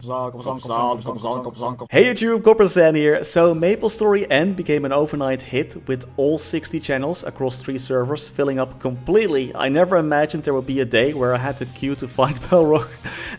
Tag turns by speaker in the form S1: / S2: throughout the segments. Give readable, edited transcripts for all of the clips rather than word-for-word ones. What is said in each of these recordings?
S1: Hey YouTube, Coppersan here. So MapleStoryN became an overnight hit with all 60 channels across 3 servers filling up completely. I never imagined there would be a day where I had to queue to find balrog.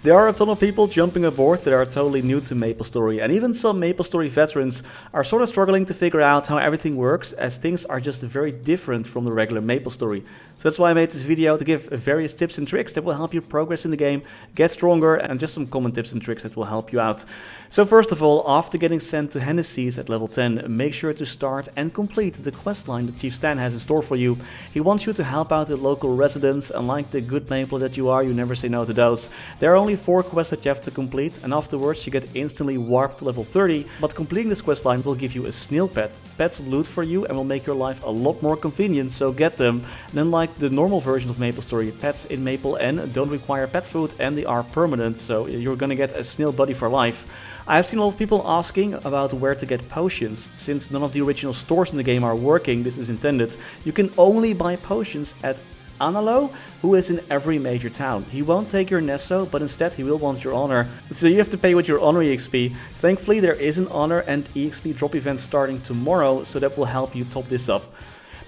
S1: There are a ton of people jumping aboard that are totally new to MapleStory, and even some MapleStory veterans are sort of struggling to figure out how everything works, as things are just very different from the regular MapleStory. So that's why I made this video, to give various tips and tricks that will help you progress in the game, get stronger, and just some common tips and tricks that will help you out. So first of all, after getting sent to Hanøy at level 10, make sure to start and complete the questline that Chief Stan has in store for you. He wants you to help out the local residents, and like the good Maple that you are, you never say no to those. There are only 4 quests that you have to complete, and afterwards you get instantly warped to level 30, but completing this questline will give you a Snail Pet. Pets loot for you and will make your life a lot more convenient, so get them. And then, like the normal version of MapleStory, pets in MapleN don't require pet food and they are permanent, so you're gonna get a snail buddy for life. I have seen a lot of people asking about where to get potions. Since none of the original stores in the game are working, this is intended, you can only buy potions at Hanøy, who is in every major town. He won't take your Neto, but instead he will want your honor. So you have to pay with your honor EXP. Thankfully there is an honor and EXP drop event starting tomorrow, so that will help you top this up.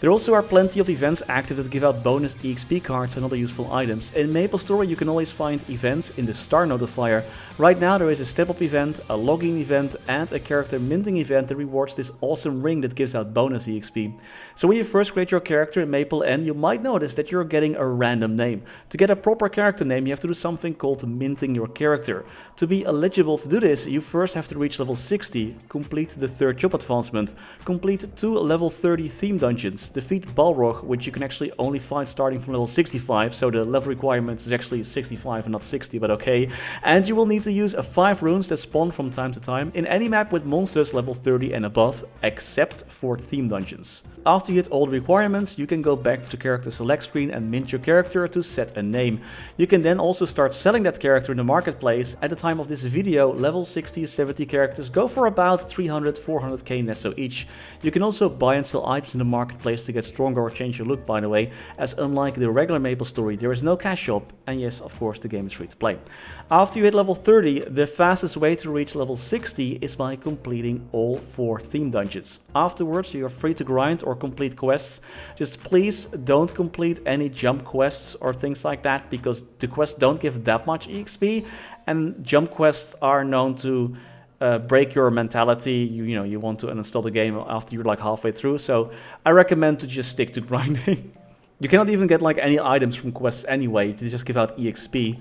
S1: There also are plenty of events active that give out bonus EXP cards and other useful items. In MapleStory you can always find events in the star notifier. Right now there is a step up event, a logging event, and a character minting event that rewards this awesome ring that gives out bonus EXP. So when you first create your character in MapleN, you might notice that you're getting a random name. To get a proper character name you have to do something called minting your character. To be eligible to do this, you first have to reach level 60, complete the 3rd job advancement, complete 2 level 30 theme dungeons, defeat balrog, which you can actually only fight starting from level 65, so the level requirement is actually 65 and not 60, but okay. And you will need to use 5 runes that spawn from time to time in any map with monsters level 30 and above, except for theme dungeons. After you hit all the requirements, you can go back to the character select screen and mint your character to set a name. You can then also start selling that character in the marketplace. At the time of this video, level 60-70 characters go for about 300-400k Neto each. You can also buy and sell items in the marketplace to get stronger or change your look, by the way, as unlike the regular MapleStory, there is no cash shop, and yes, of course, the game is free to play. After you hit level 30, the fastest way to reach level 60 is by completing all 4 theme dungeons. Afterwards, you are free to grind or complete quests. Just please don't complete any jump quests or things like that, because the quests don't give that much EXP, and jump quests are known to break your mentality. You want to uninstall the game after you're like halfway through, so I recommend to just stick to grinding. You cannot even get like any items from quests anyway, they just give out EXP.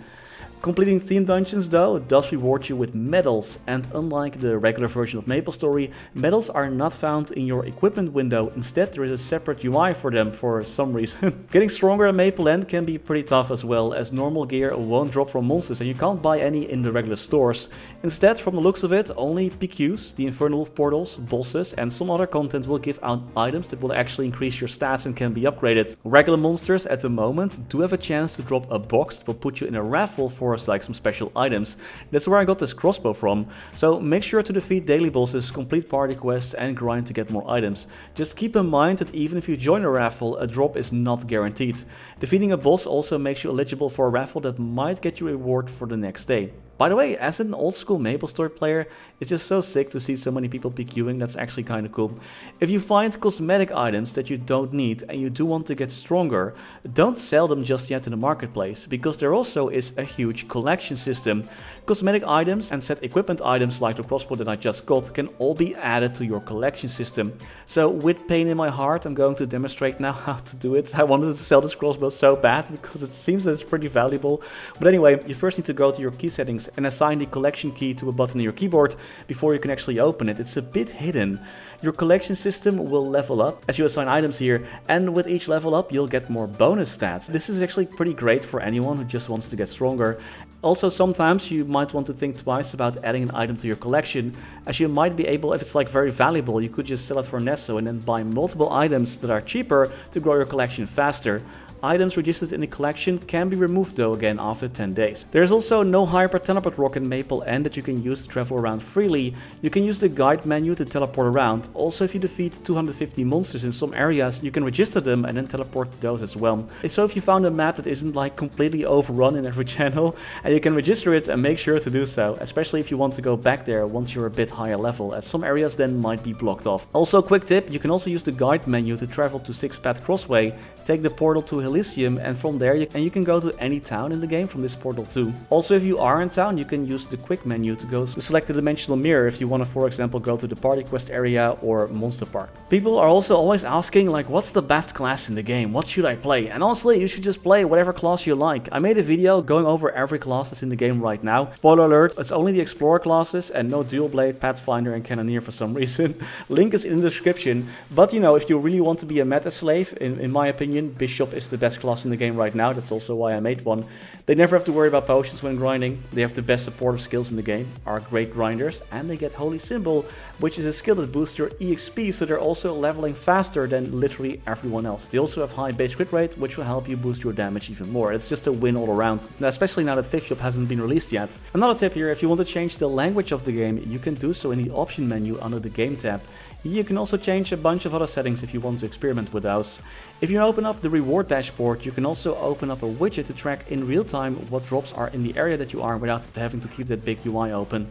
S1: Completing theme dungeons though does reward you with medals, and unlike the regular version of MapleStory, medals are not found in your equipment window. Instead there is a separate UI for them for some reason. Getting stronger in MapleN can be pretty tough as well, as normal gear won't drop from monsters and you can't buy any in the regular stores. Instead, from the looks of it, only PQs, the Infernal Wolf portals, bosses and some other content will give out items that will actually increase your stats and can be upgraded. Regular monsters at the moment do have a chance to drop a box that will put you in a raffle for like some special items. That's where I got this crossbow from. So make sure to defeat daily bosses, complete party quests and grind to get more items. Just keep in mind that even if you join a raffle, a drop is not guaranteed. Defeating a boss also makes you eligible for a raffle that might get you a reward for the next day. By the way, as an old school MapleStory player, it's just so sick to see so many people PQing, that's actually kind of cool. If you find cosmetic items that you don't need and you do want to get stronger, don't sell them just yet in the marketplace, because there also is a huge collection system. Cosmetic items and set equipment items like the crossbow that I just got can all be added to your collection system. So with pain in my heart, I'm going to demonstrate now how to do it. I wanted to sell this crossbow so bad because it seems that it's pretty valuable. But anyway, you first need to go to your key settings and assign the collection key to a button in your keyboard before you can actually open it. It's a bit hidden. Your collection system will level up as you assign items here, and with each level up you'll get more bonus stats. This is actually pretty great for anyone who just wants to get stronger. Also, sometimes you might want to think twice about adding an item to your collection, as you might be able, if it's like very valuable, you could just sell it for Neto and then buy multiple items that are cheaper to grow your collection faster. Items registered in the collection can be removed though again after 10 days. There's also no hyper teleport rock in MapleN that you can use to travel around freely. You can use the guide menu to teleport around. Also, if you defeat 250 monsters in some areas, you can register them and then teleport to those as well. So if you found a map that isn't like completely overrun in every channel, and you can register it and make sure to do so, especially if you want to go back there once you're a bit higher level, as some areas then might be blocked off. Also, quick tip, you can also use the guide menu to travel to Six Path Crossway, take the portal to Elysium, and from there you can go to any town in the game from this portal too. Also, if you are in town, you can use the quick menu to go to select the dimensional mirror if you want to, for example, go to the party quest area or monster park. People are also always asking like, what's the best class in the game? What should I play? And honestly, you should just play whatever class you like. I made a video going over every class that's in the game right now. Spoiler alert, it's only the Explorer classes and no Dual Blade, Pathfinder and Cannoneer for some reason. Link is in the description. But you know, if you really want to be a meta slave, in my opinion, Bishop is the best class in the game right now. That's also why I made one. They never have to worry about potions when grinding. They have the best supportive skills in the game, are great grinders, and they get Holy Symbol, which is a skill that boosts your EXP, so they're also leveling faster than literally everyone else. They also have high base crit rate, which will help you boost your damage even more. It's just a win all around, especially now that 5th shop hasn't been released yet. Another tip here, if you want to change the language of the game, you can do so in the option menu under the game tab. You can also change a bunch of other settings if you want to experiment with those. If you open up the reward dashboard, you can also open up a widget to track in real time what drops are in the area that you are without having to keep that big UI open.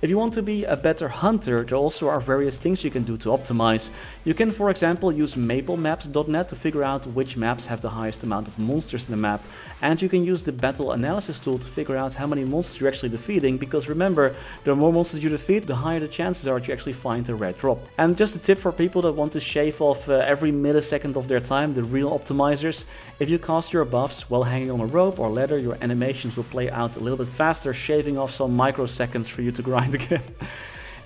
S1: If you want to be a better hunter, there also are various things you can do to optimize. You can, for example, use maplemaps.net to figure out which maps have the highest amount of monsters in the map. And you can use the battle analysis tool to figure out how many monsters you're actually defeating, because remember, the more monsters you defeat, the higher the chances are that you actually find a rare drop. And just a tip for people that want to shave off every millisecond of their time, the real optimizers: if you cast your buffs while hanging on a rope or ladder, your animations will play out a little bit faster, shaving off some microseconds for you to grind again.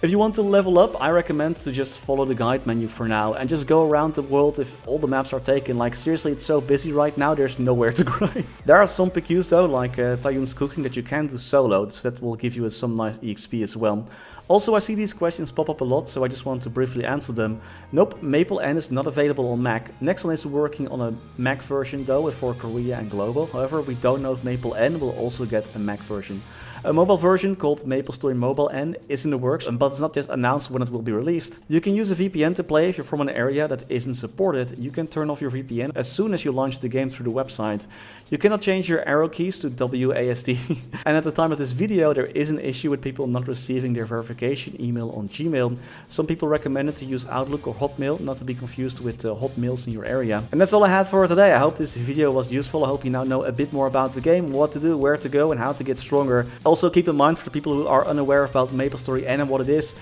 S1: If you want to level up, I recommend to just follow the guide menu for now and just go around the world if all the maps are taken. Like seriously, it's so busy right now, there's nowhere to grind. There are some PQs though, like Tayun's Cooking, that you can do solo, so that will give you some nice EXP as well. Also, I see these questions pop up a lot, so I just want to briefly answer them. Nope, MapleN is not available on Mac. Nexon is working on a Mac version though for Korea and global. However, we don't know if MapleN will also get a Mac version. A mobile version called MapleStory MobileN is in the works, but it's not yet announced when it will be released. You can use a VPN to play if you're from an area that isn't supported. You can turn off your VPN as soon as you launch the game through the website. You cannot change your arrow keys to WASD. And at the time of this video, there is an issue with people not receiving their verification email on Gmail. Some people recommended to use Outlook or Hotmail, not to be confused with Hotmails in your area. And that's all I had for today. I hope this video was useful. I hope you now know a bit more about the game, what to do, where to go, and how to get stronger. Also keep in mind, for the people who are unaware about MapleStoryN and what it is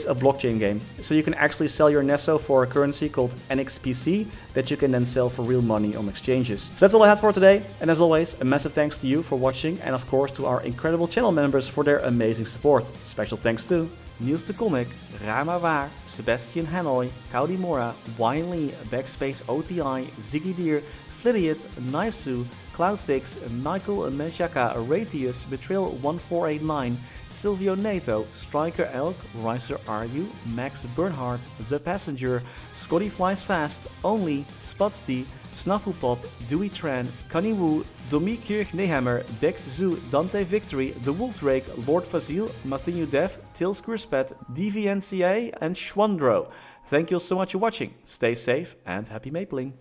S1: a blockchain game. So you can actually sell your Neso for a currency called NXPC that you can then sell for real money on exchanges. So that's all I had for today. And as always, a massive thanks to you for watching, and of course to our incredible channel members for their amazing support. Special thanks to Niels de Coninck, Raar maar waar, Sebastian Hanøy, Caudimorda, Lee, BackSpaceOTI, Ziggy, Flidiot, Knivesu, Cloudfix, Michael Menchaca, Raythius, Betrayal1489, Sylvio, Neto, StrikerElk, Ryaiser, Aryu, MaxBurnHeart, The Passenger, ScottyFlysFast, Only, Spudsy, snafuPop, Dewey, Tran, Kaniwoo, Kirch-Nehammer, BackSpaceOTI, Dante Victory, The Wolf Drake, Lord Fazil, Matthew Dev, Tils Kurspet, DVNCA, and Schwandro. Thank you so much for watching. Stay safe and happy mapling.